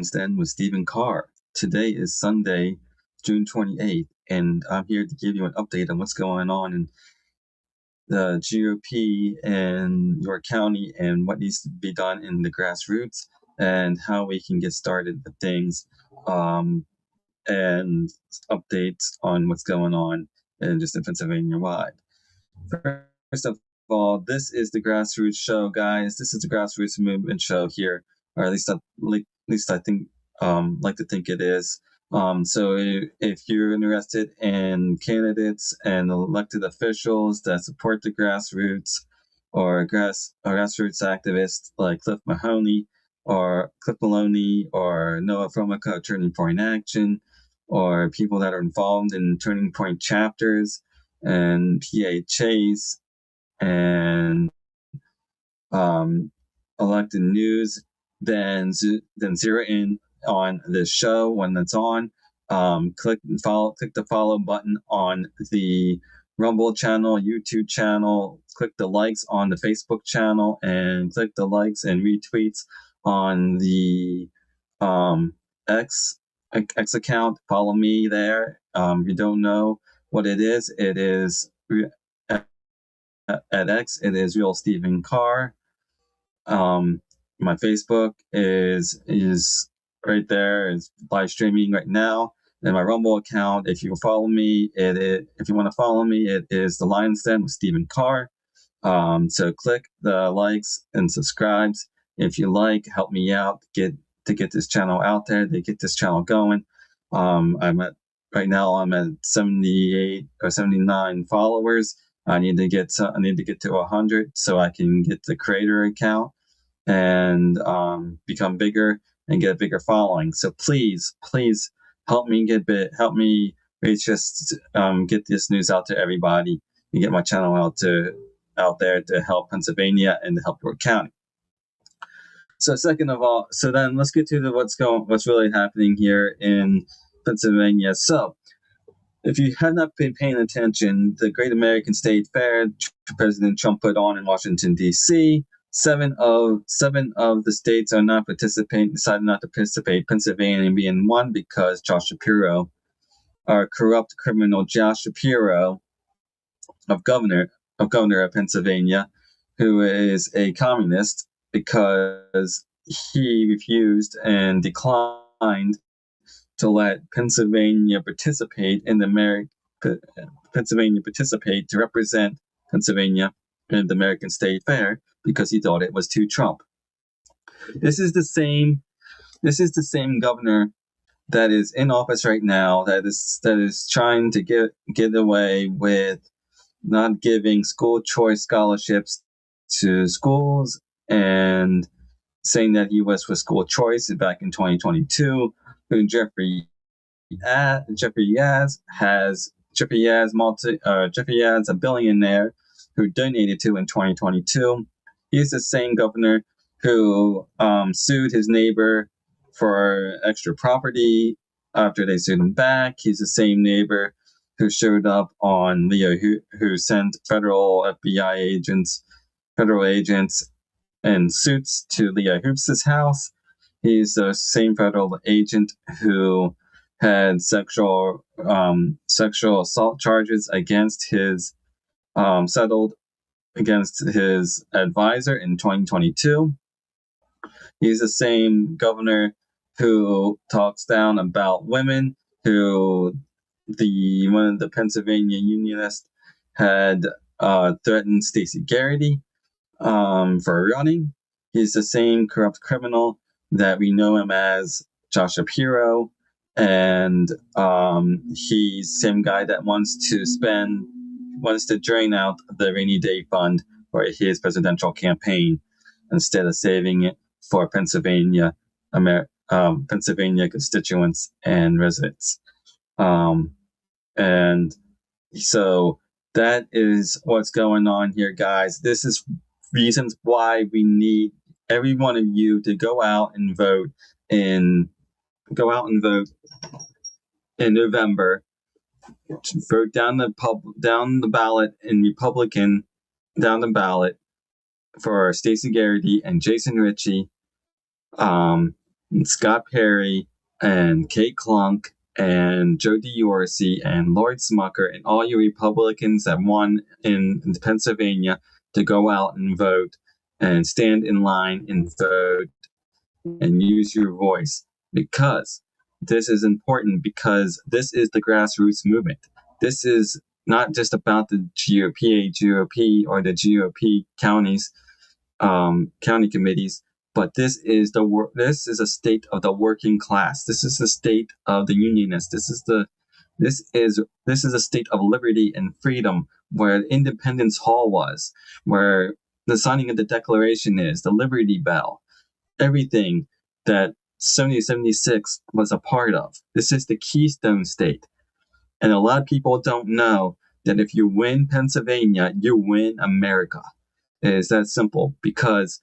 Then with Stephen Carr. Today is Sunday, June 28th, and I'm here to give you an update on what's going on in the GOP in York County and what needs to be done in the grassroots and how we can get started with things, and updates on what's going on in just in Pennsylvania wide. First of all, this is the Grassroots show, guys. This is the Grassroots movement show here, or at least I think like to think it is. So if you're interested in candidates and elected officials that support the grassroots or grassroots activists like Cliff Maloney or Noah Fromica, Turning Point Action, or people that are involved in Turning Point chapters and PHAs and elected news, then zero in on this show when it's on. Click the follow button on the Rumble channel, YouTube channel. Click the likes on the Facebook channel, and click the likes and retweets on the X account. Follow me there. If you don't know what it is at X, it is Real Stephen Carr. My Facebook is right there. It's live streaming right now. And my Rumble account, if you follow me, if you want to follow me, it is The Lion's Den with Stephen Carr. So click the likes and subscribes. If you like, help me out to get this channel out there, to get this channel going. Right now I'm at 78 or 79 followers. I need to get to 100 so I can get the creator account and become bigger and get a bigger following. So please help me reach get this news out to everybody and get my channel out there to help Pennsylvania and to help York County. So then let's get to what's really happening here in Pennsylvania. So if you have not been paying attention, the Great American State Fair President Trump put on in Washington, D.C., seven of the states decided not to participate, Pennsylvania being one, because Josh Shapiro, our corrupt criminal Josh Shapiro, governor of Pennsylvania, who is a communist, because he refused and declined to let Pennsylvania participate to represent Pennsylvania in the American State Fair because he thought it was too Trump. This is the same governor that is in office right now that is trying to get away with not giving school choice scholarships to schools and saying that he was for school choice back in 2022. Jeffrey Yaz, a billionaire who donated to in 2022. He's the same governor who sued his neighbor for extra property after they sued him back. He's the same neighbor who showed up on who sent federal agents in suits to Leah Hoops' house. He's the same federal agent who had sexual assault charges settled against his advisor in 2022. He's the same governor who talks down about women, who one of the Pennsylvania Unionists had threatened Stacey Garrity for running. He's the same corrupt criminal that we know him as, Josh Shapiro, and he's the same guy that wants to drain out the rainy day fund for his presidential campaign instead of saving it for Pennsylvania constituents and residents. And so that is what's going on here, guys. This is reasons why we need every one of you to go out and vote in November. Vote down the ballot for Stacey Garrity and Jason Ritchie, Scott Perry and Kate Klunk and Joe DiOrsi and Lord Smucker and all you Republicans that won in Pennsylvania to go out and vote and stand in line and vote and use your voice, because this is important, because this is the grassroots movement. This is not just about the GOP or the GOP counties, county committees, but this is a state of the working class. This is the state of the unionists. This is a state of liberty and freedom, where Independence Hall was, where the signing of the Declaration is, the Liberty Bell, everything that 1776 was a part of. This is the Keystone State. And a lot of people don't know that if you win Pennsylvania, you win America. It is that simple, because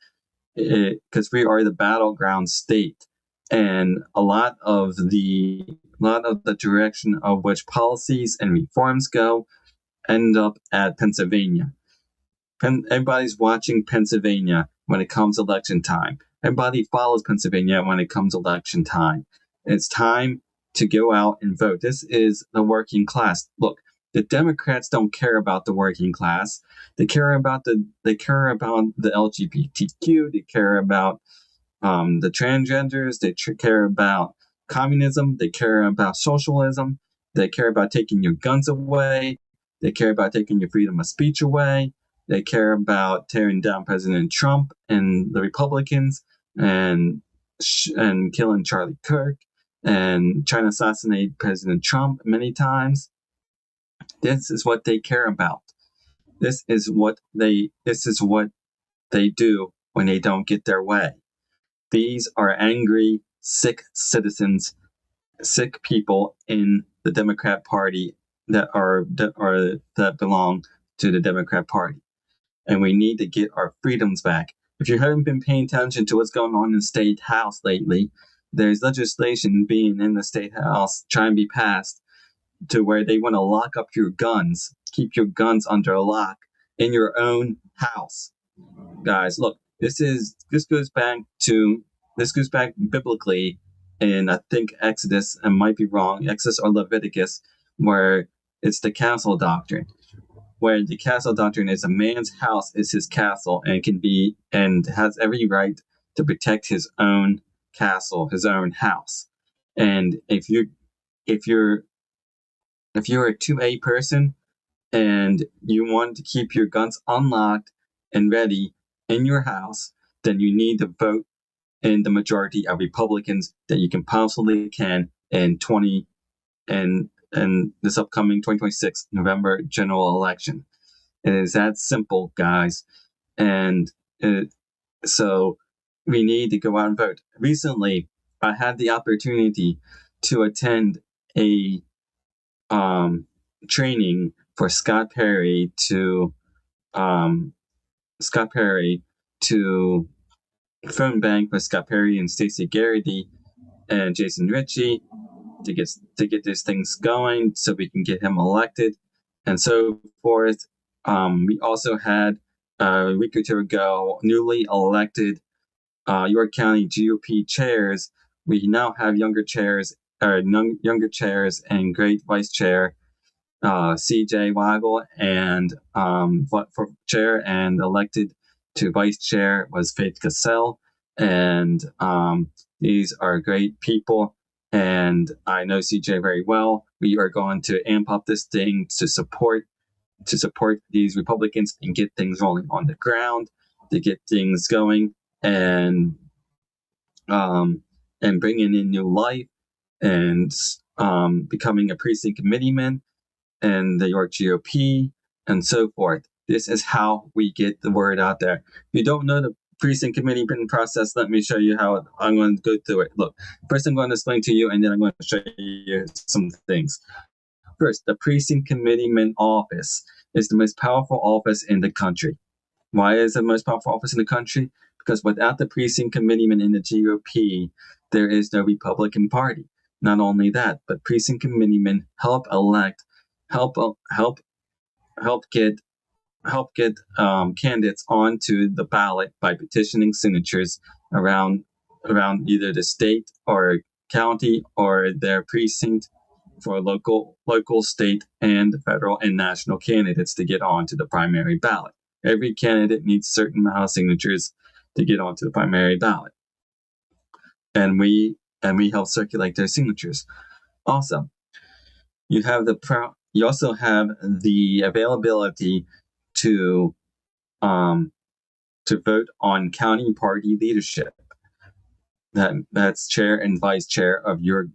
we are the battleground state, and a lot of the direction of which policies and reforms go end up at Pennsylvania. Everybody's watching Pennsylvania when it comes election time. Everybody follows Pennsylvania when it comes election time. It's time to go out and vote. This is the working class. Look, the Democrats don't care about the working class. They care about the LGBTQ. They care about the transgenders. They care about communism. They care about socialism. They care about taking your guns away. They care about taking your freedom of speech away. They care about tearing down President Trump and the Republicans, and killing Charlie Kirk, and trying to assassinate President Trump many times. This is what they care about. This is what they do when they don't get their way. These are angry, sick citizens, sick people in the Democrat Party that belong to the Democrat Party. And we need to get our freedoms back. If you haven't been paying attention to what's going on in the State House lately, there's legislation being in the State House trying to be passed to where they want to lock up your guns, keep your guns under lock in your own house. Guys, look, this goes back biblically in, I think, Exodus, I might be wrong, Exodus or Leviticus, where it's the castle doctrine. Where the castle doctrine is a man's house is his castle, and has every right to protect his own castle, his own house. And if you're a 2A person and you want to keep your guns unlocked and ready in your house, then you need to vote in the majority of Republicans that you can possibly can in this upcoming 2026 November general election. It is that simple, guys. And so we need to go out and vote. Recently, I had the opportunity to attend a training for Scott Perry to phone bank with Scott Perry and Stacey Garrity and Jason Ritchie to get these things going so we can get him elected and so forth. We also had a week or two ago newly elected York County GOP chairs. We now have younger chairs and great vice chair CJ Wagle, and for chair and elected to vice chair was Faith Cassell. And these are great people, and I know CJ very well. We are going to amp up this thing to support these Republicans and get things rolling on the ground, to get things going, and bringing in new life, and becoming a precinct committeeman and the York GOP and so forth. This is how we get the word out there. If you don't know the precinct committeeman process, let me show you how I'm going to go through it. Look, first I'm going to explain to you, and then I'm going to show you some things. First, the precinct committeeman office is the most powerful office in the country. Why is it the most powerful office in the country? Because without the precinct committeeman in the GOP, there is no Republican Party. Not only that, but precinct committeemen help get candidates onto the ballot by petitioning signatures around around either the state or county or their precinct for local, state, and federal and national candidates to get onto the primary ballot. Every candidate needs a certain amount of signatures to get onto the primary ballot, and we help circulate those signatures. Also, you also have the availability to vote on county party leadership. That's chair and vice chair of your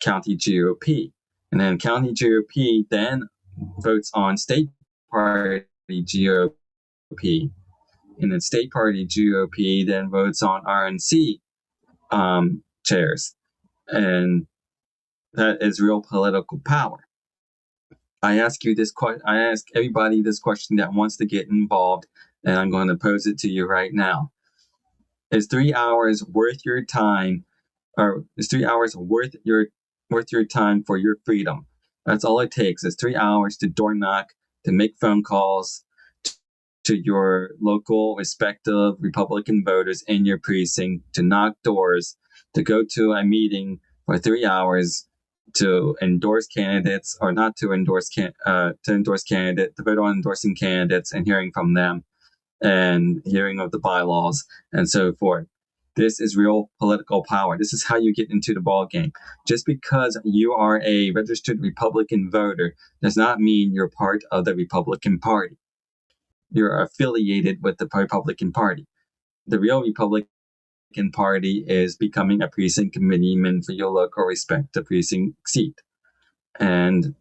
county GOP, and then county GOP then votes on state party GOP, and then state party GOP then votes on RNC chairs, and that is real political power. I ask everybody this question that wants to get involved, and I'm going to pose it to you right now. Is 3 hours worth your time, or is 3 hours worth your time for your freedom? That's all it takes, is 3 hours to door knock, to make phone calls to your local respective Republican voters in your precinct, to knock doors, to go to a meeting for 3 hours, to endorse candidates, or not to endorse to vote on endorsing candidates and hearing from them, and hearing of the bylaws and so forth. This is real political power. This is how you get into the ball game. Just because you are a registered Republican voter does not mean you're part of the Republican Party. You're affiliated with the Republican Party. The real Republican Party is becoming a precinct committeeman for your local respective precinct seat. And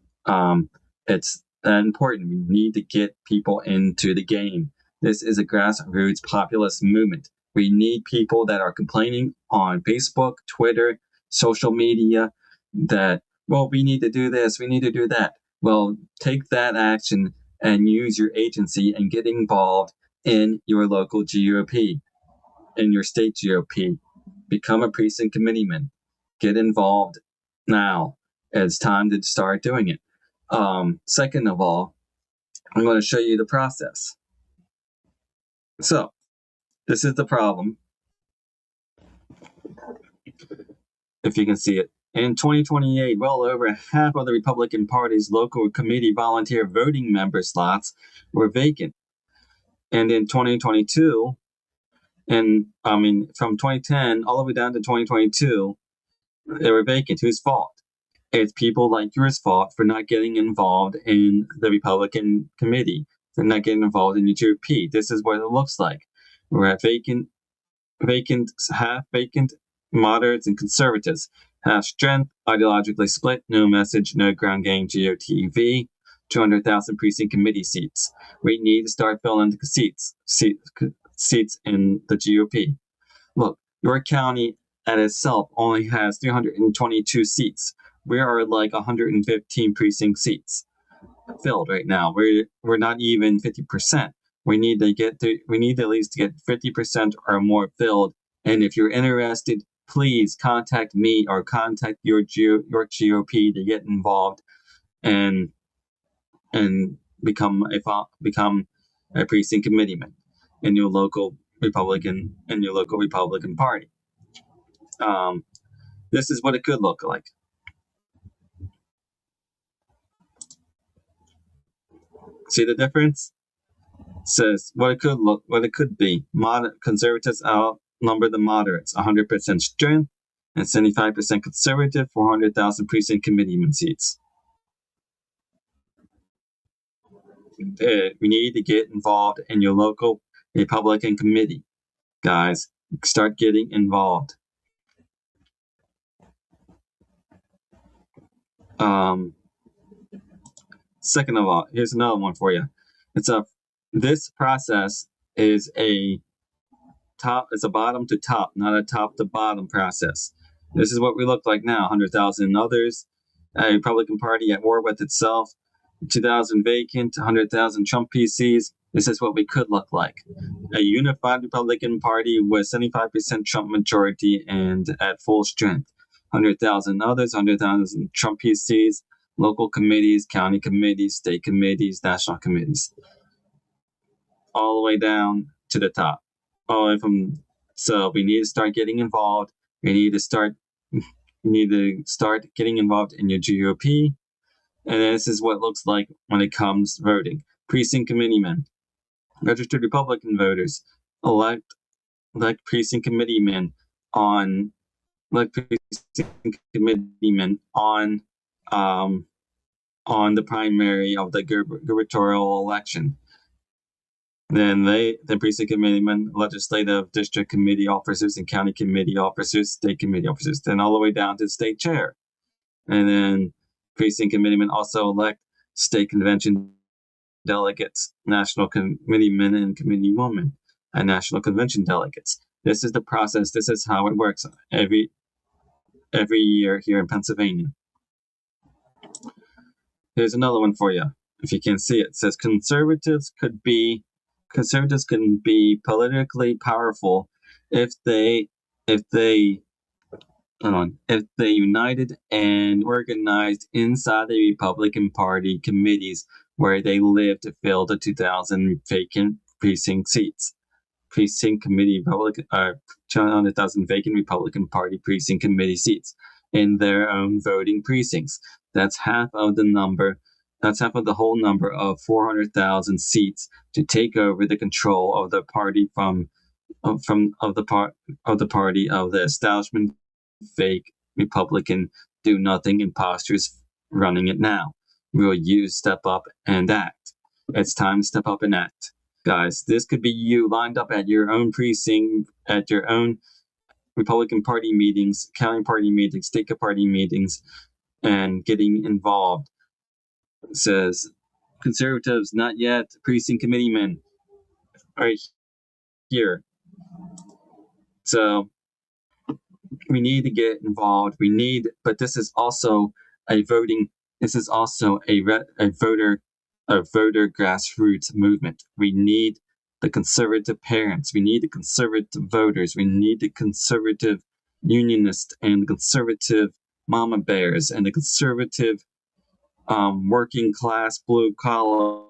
it's important. We need to get people into the game. This is a grassroots populist movement. We need people that are complaining on Facebook, Twitter, social media that, well, we need to do this, we need to do that. Well, take that action and use your agency and get involved in your local GOP, in your state GOP. Become a precinct committeeman. Get involved now. It's time to start doing it. Second of all, I'm going to show you the process. So, this is the problem. If you can see it. In 2028, well over half of the Republican Party's local committee volunteer voting member slots were vacant. And in 2022, from 2010 all the way down to 2022, they were vacant. Whose fault? It's people like yours fault for not getting involved in the Republican committee, for not getting involved in the GOP. This is what it looks like. We're at half vacant, moderates and conservatives, half strength, ideologically split, no message, no ground game, GOTV, 200,000 precinct committee seats. We need to start filling the seats in the GOP. Look, your county at itself only has 322 seats. We are like 115 precinct seats filled right now. We're not even 50%. We need to at least get 50% or more filled. And if you're interested, please contact me or contact your GOP to get involved and become a precinct committeeman in your local Republican Party. This is what it could look like. See the difference? Says what it could be. Conservatives outnumber the moderates, 100% strength and 75% conservative, 400,000 precinct committeeman seats. We need to get involved in your local Republican committee, guys. Start getting involved. Second of all, here's another one for you. This process is a bottom to top, not a top to bottom process. This is what we look like now: 100,000 others, a Republican Party at war with itself, 2,000 vacant, 100,000 Trump PCs. This is what we could look like: a unified Republican Party with 75% Trump majority and at full strength. 100,000 others, 100,000 Trump PCs, local committees, county committees, state committees, national committees, all the way down to the top, all the way from So we need to start getting involved. We need to start getting involved in your GOP. And this is what it looks like when it comes to voting. Precinct committeemen, registered Republican voters, elect precinct committeemen on on the primary of the gubernatorial election. Then the precinct committeemen, legislative district committee officers, and county committee officers, state committee officers, then all the way down to the state chair. And then precinct committeemen also elect state convention delegates, national committeemen and committeewomen, and national convention delegates. This is the process. This is how it works every year here in Pennsylvania. Here's another one for you. If you can see it, it says conservatives can be politically powerful if they united and organized inside the Republican Party committees where they live to fill the 2,000 vacant precinct seats. Precinct committee 200,000 vacant Republican Party precinct committee seats in their own voting precincts. That's half of the whole number of 400,000 seats to take over the control of the party of the party of the establishment, fake Republican do-nothing imposters running it now. Will you step up and act? It's time to step up and act. Guys, this could be you lined up at your own precinct, at your own Republican Party meetings, county party meetings, state party meetings, and getting involved. It says, conservatives, not yet, precinct committeemen, right here. So we need to get involved. But this is also a voter grassroots movement. We need the conservative parents. We need the conservative voters. We need the conservative unionists and the conservative mama bears and the conservative working class blue collar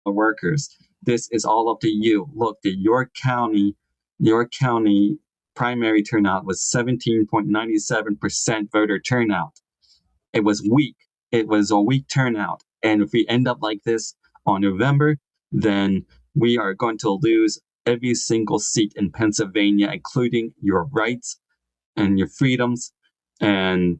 workers. This is all up to you. Look, the York County primary turnout was 17.97% voter turnout. It was weak. It was a weak turnout. And if we end up like this on November, then we are going to lose every single seat in Pennsylvania, including your rights and your freedoms, and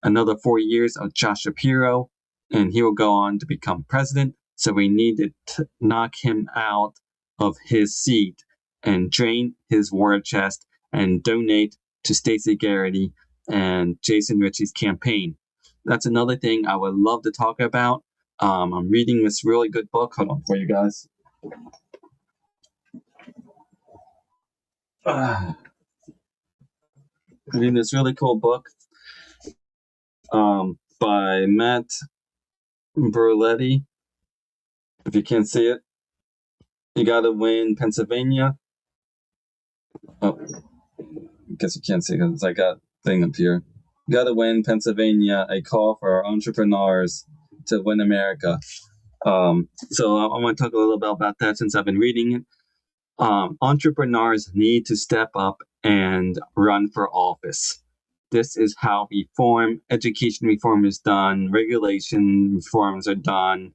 another 4 years of Josh Shapiro, and he will go on to become president. So we need to knock him out of his seat and drain his war chest and donate to Stacey Garrity and Jason Ritchie's campaign. That's another thing I would love to talk about. I'm reading this really good book. Hold on for you guys. Reading this really cool book by Matt Berletti. If you can't see it, You Gotta Win Pennsylvania. Oh, I guess you can't see it because I got a thing up here. You Gotta Win Pennsylvania, a call for entrepreneurs to win America. So I want to talk a little bit about that since I've been reading it. Entrepreneurs need to step up and run for office. This is how education reform is done, regulation reforms are done,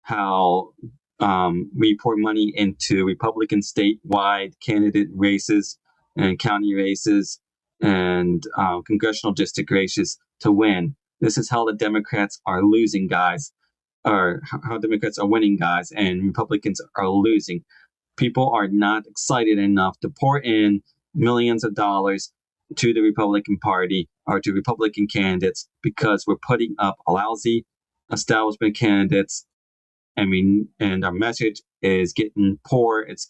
how we pour money into Republican statewide candidate races and county races and congressional district races to win. This is how the Democrats are losing, guys, or how Democrats are winning, guys, and Republicans are losing. People are not excited enough to pour in millions of dollars to the Republican Party or to Republican candidates because we're putting up lousy establishment candidates, and our message is getting poor. It's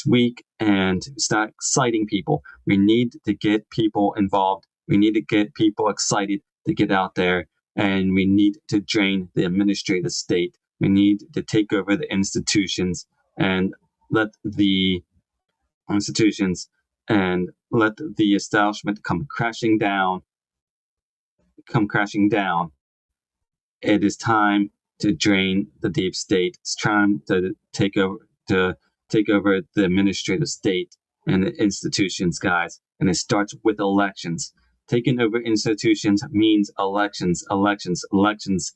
weak, and it's not exciting people. We need to get people involved. We need to get people excited to get out there, and we need to drain the administrative state. We need to take over the institutions and let the establishment come crashing down. It is time to drain the deep state. It's time to take over the administrative state and institutions, guys. And it starts with elections. Taking over institutions means elections, elections, elections.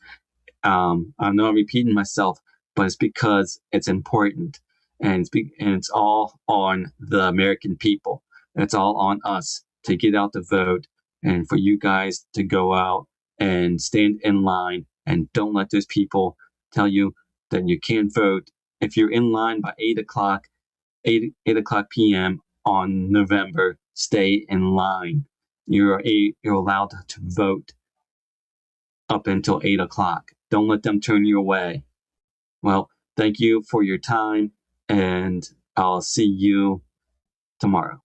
I'm not repeating myself, but it's because it's important, and it's all on the American people. It's all on us to get out the vote, and for you guys to go out and stand in line, and don't let those people tell you that you can't vote. If you're in line by 8 o'clock, 8 o'clock p.m. on November, stay in line. You're allowed to vote up until 8 o'clock. Don't let them turn you away. Well, thank you for your time, and I'll see you tomorrow.